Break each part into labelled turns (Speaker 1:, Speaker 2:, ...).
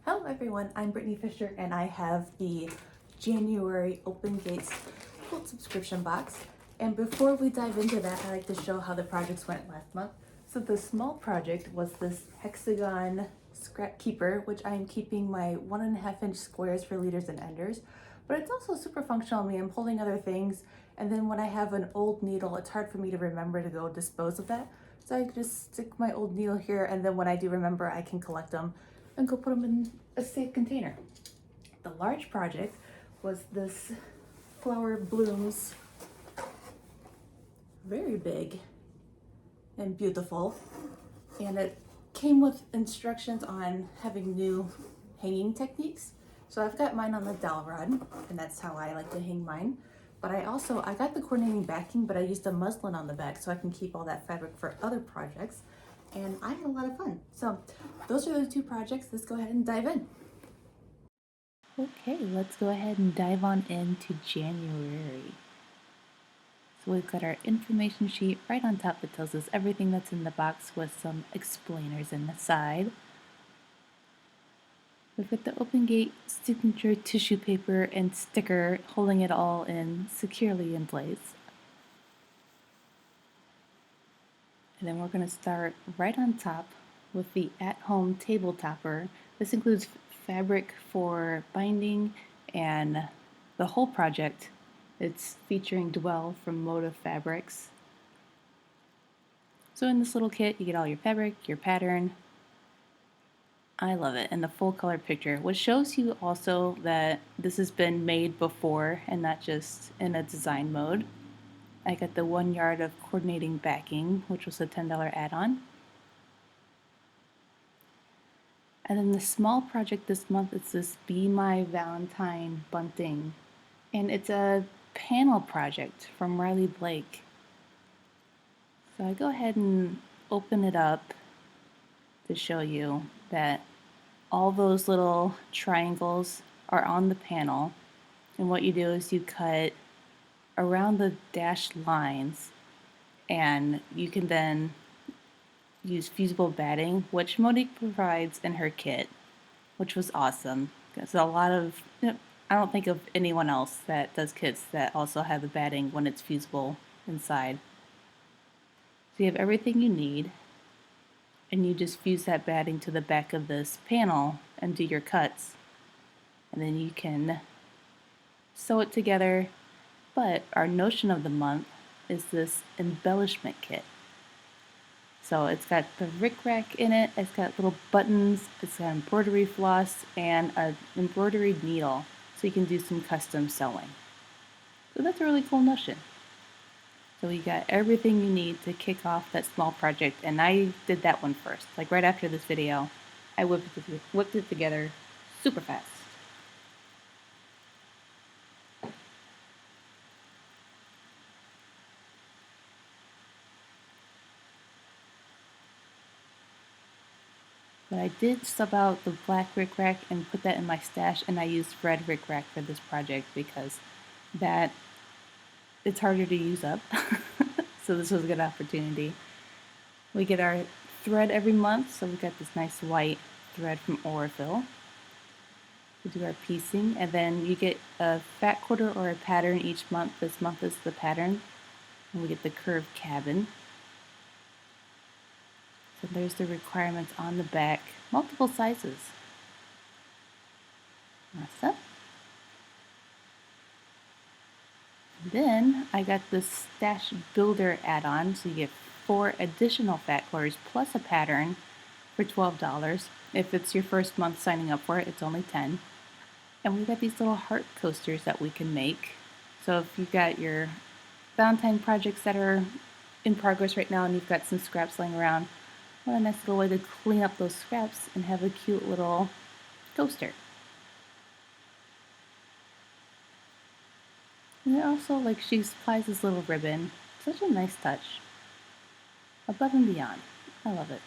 Speaker 1: Hello everyone, I'm Brittany Fisher and I have the January Open Gates Quilt subscription box. And before we dive into that, I like to show how the projects went last month. So the small project was this hexagon scrap keeper, which I am keeping my 1.5-inch squares for leaders and enders. But it's also super functional. I mean, I'm holding other things, and then when I have an old needle, it's hard for me to remember to go dispose of that. So I just stick my old needle here, and then when I do remember, I can collect them and go put them in a safe container. The large project was this flower blooms, very big and beautiful, and it came with instructions on having new hanging techniques. So I've got mine on the dowel rod, and that's how I like to hang mine. But I got the coordinating backing, but I used a muslin on the back so I can keep all that fabric for other projects. And I had a lot of fun. So those are the two projects. Let's go ahead and dive in. Okay, let's go ahead and dive on into January. So we've got our information sheet right on top that tells us everything that's in the box with some explainers in the side. We've got the Open Gate signature tissue paper and sticker holding it all in securely in place. And then we're going to start right on top with the at-home table topper. This includes fabric for binding and the whole project. It's featuring Dwell from Motive Fabrics. So in this little kit, you get all your fabric, your pattern. I love it, and the full color picture, which shows you also that this has been made before and not just in a design mode. I got the 1 yard of coordinating backing, which was a $10 add-on. And then the small project this month is this Be My Valentine bunting. And it's a panel project from Riley Blake. So I go ahead and open it up to show you that all those little triangles are on the panel. And what you do is you cut around the dashed lines, and you can then use fusible batting, which Monique provides in her kit, which was awesome. Because a lot of, I don't think of anyone else that does kits that also have the batting when it's fusible inside. So you have everything you need, and you just fuse that batting to the back of this panel and do your cuts. And then you can sew it together. But our notion of the month is this embellishment kit. So it's got the rickrack in it, it's got little buttons, it's got embroidery floss, and an embroidery needle, so you can do some custom sewing. So that's a really cool notion. So you got everything you need to kick off that small project, and I did that one first. Like right after this video, I whipped it together super fast. But I did sub out the black rickrack and put that in my stash, and I used red rickrack for this project because it's harder to use up. So this was a good opportunity. We get our thread every month, so we got this nice white thread from Orville. We do our piecing, and then you get a fat quarter or a pattern each month. This month is the pattern, and we get the curved cabin. So there's the requirements on the back, multiple sizes. Awesome. Then I got this Stash Builder add-on, so you get 4 additional fat quarters plus a pattern for $12. If it's your first month signing up for it, it's only $10. And we've got these little heart coasters that we can make. So if you've got your Valentine projects that are in progress right now and you've got some scraps laying around, what a nice little way to clean up those scraps and have a cute little coaster. And then also, like, she supplies this little ribbon. Such a nice touch. Above and beyond. I love it.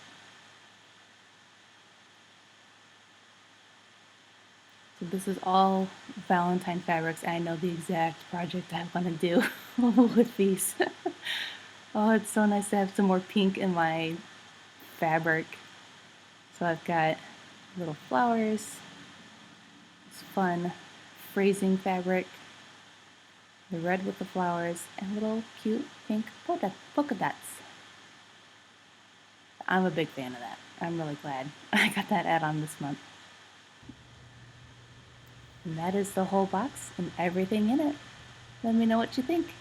Speaker 1: So this is all Valentine fabrics. I know the exact project I want to do with these. Oh, it's so nice to have some more pink in my fabric. So I've got little flowers, It's fun. Phrasing fabric, the red with the flowers, and little cute pink polka dots. I'm a big fan of that. I'm really glad I got that add-on this month. And that is the whole box and everything in it. Let me know what you think.